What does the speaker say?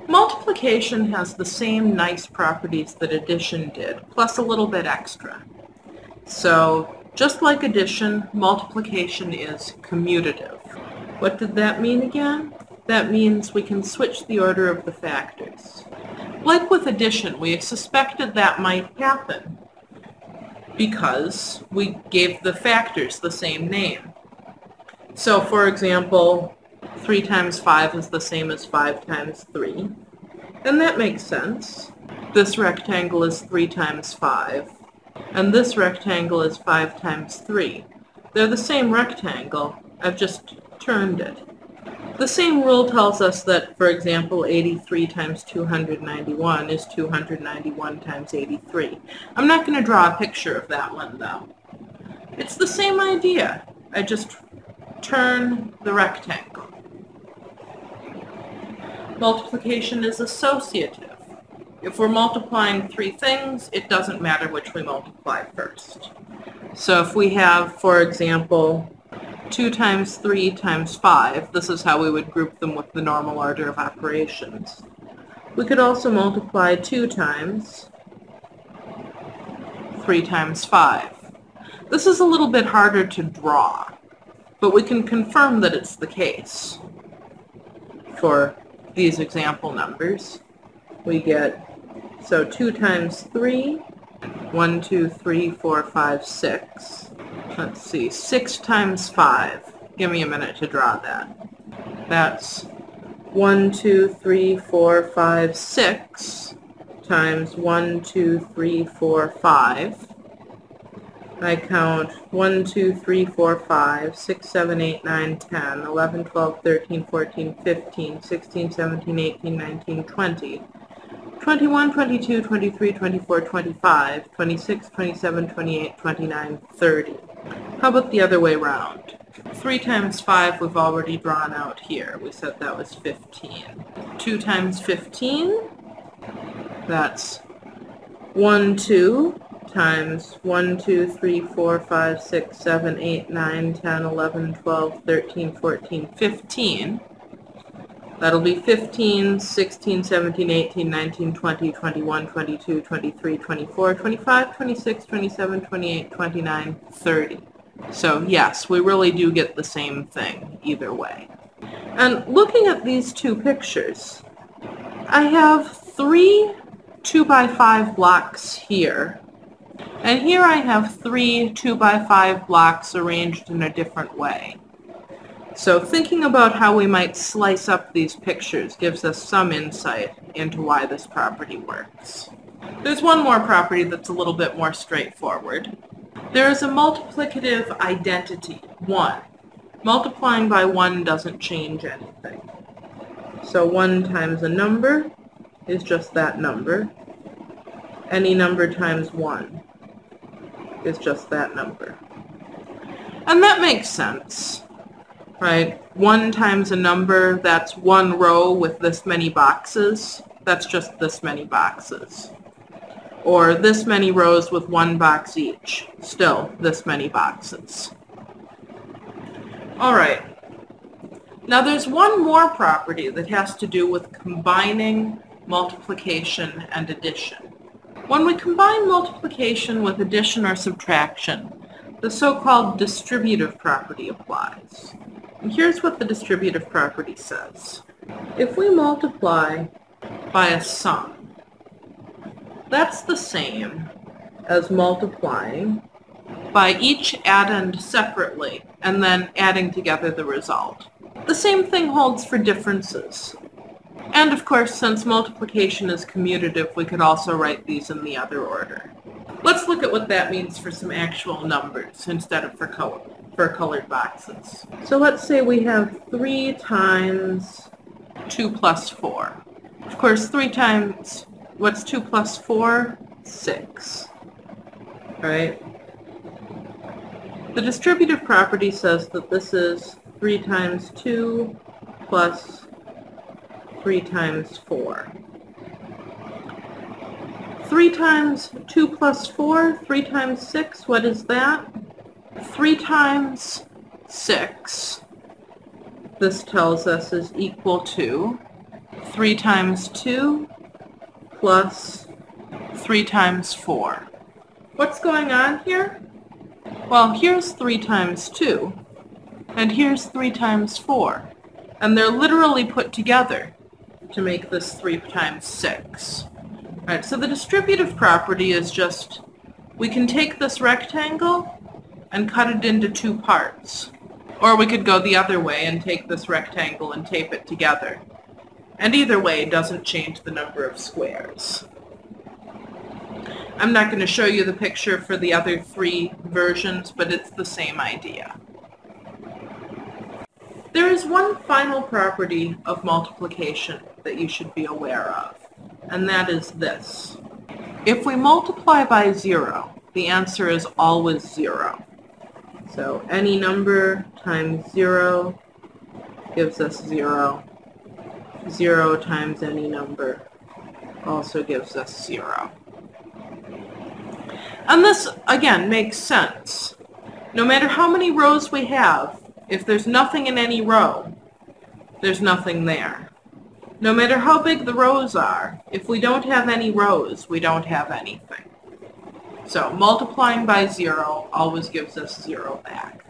Multiplication has the same nice properties that addition did, plus a little bit extra. So, just like addition, multiplication is commutative. What did that mean again? That means we can switch the order of the factors. Like with addition, we suspected that might happen because we gave the factors the same name. So, for example, 3 times 5 is the same as 5 times 3. And that makes sense. This rectangle is 3 times 5. And this rectangle is 5 times 3. They're the same rectangle. I've just turned it. The same rule tells us that, for example, 83 times 291 is 291 times 83. I'm not going to draw a picture of that one, though. It's the same idea. I just turn the rectangle. Multiplication is associative. If we're multiplying 3 things, it doesn't matter which we multiply first. So if we have, for example, 2 times 3 times 5, this is how we would group them with the normal order of operations. We could also multiply 2 times 3 times 5. This is a little bit harder to draw, but we can confirm that it's the case. For these example numbers, we get, so 2 times 3, 1, 2, 3, 4, 5, 6. Let's see, 6 times 5. Give me a minute to draw that. That's 1, 2, 3, 4, 5, 6 times 1, 2, 3, 4, 5. I count 1, 2, 3, 4, 5, 6, 7, 8, 9, 10, 11, 12, 13, 14, 15, 16, 17, 18, 19, 20, 21, 22, 23, 24, 25, 26, 27, 28, 29, 30. How about the other way around? 3 times 5 we've already drawn out here. We said that was 15. 2 times 15, that's 1, 2, times 1, 2, 3, 4, 5, 6, 7, 8, 9, 10, 11, 12, 13, 14, 15. That'll be 15, 16, 17, 18, 19, 20, 21, 22, 23, 24, 25, 26, 27, 28, 29, 30. So yes, we really do get the same thing either way. And looking at these two pictures, I have 3 2x5 blocks here. And here I have 3 2x5 blocks arranged in a different way. So thinking about how we might slice up these pictures gives us some insight into why this property works. There's one more property that's a little bit more straightforward. There is a multiplicative identity, 1. Multiplying by 1 doesn't change anything. So 1 times a number is just that number. Any number times 1 is just that number. And that makes sense, right? 1 times a number, that's 1 row with this many boxes. That's just this many boxes. Or this many rows with 1 box each. Still, this many boxes. All right. Now there's one more property that has to do with combining multiplication and addition. When we combine multiplication with addition or subtraction, the so-called distributive property applies. And here's what the distributive property says. If we multiply by a sum, that's the same as multiplying by each addend separately and then adding together the result. The same thing holds for differences. And of course, since multiplication is commutative, we could also write these in the other order. Let's look at what that means for some actual numbers instead of for colored boxes. So let's say we have 3 times 2 plus 4. Of course, 3 times, what's 2 plus 4? 6. Right? The distributive property says that this is 3 times 2 plus 3 times 4. 3 times 2 plus 4, 3 times 6, what is that? 3 times 6, this tells us, is equal to 3 times 2 plus 3 times 4. What's going on here? Well, here's 3 times 2, and here's 3 times 4. And they're literally put together to make this 3 times 6. All right, so the distributive property is just, we can take this rectangle and cut it into 2 parts. Or we could go the other way and take this rectangle and tape it together. And either way, it doesn't change the number of squares. I'm not going to show you the picture for the other 3 versions, but it's the same idea. There is one final property of multiplication that you should be aware of, and that is this. If we multiply by 0, the answer is always 0. So any number times 0 gives us 0. 0 times any number also gives us 0. And this, again, makes sense. No matter how many rows we have, if there's nothing in any row, there's nothing there. No matter how big the rows are, if we don't have any rows, we don't have anything. So multiplying by 0 always gives us 0 back.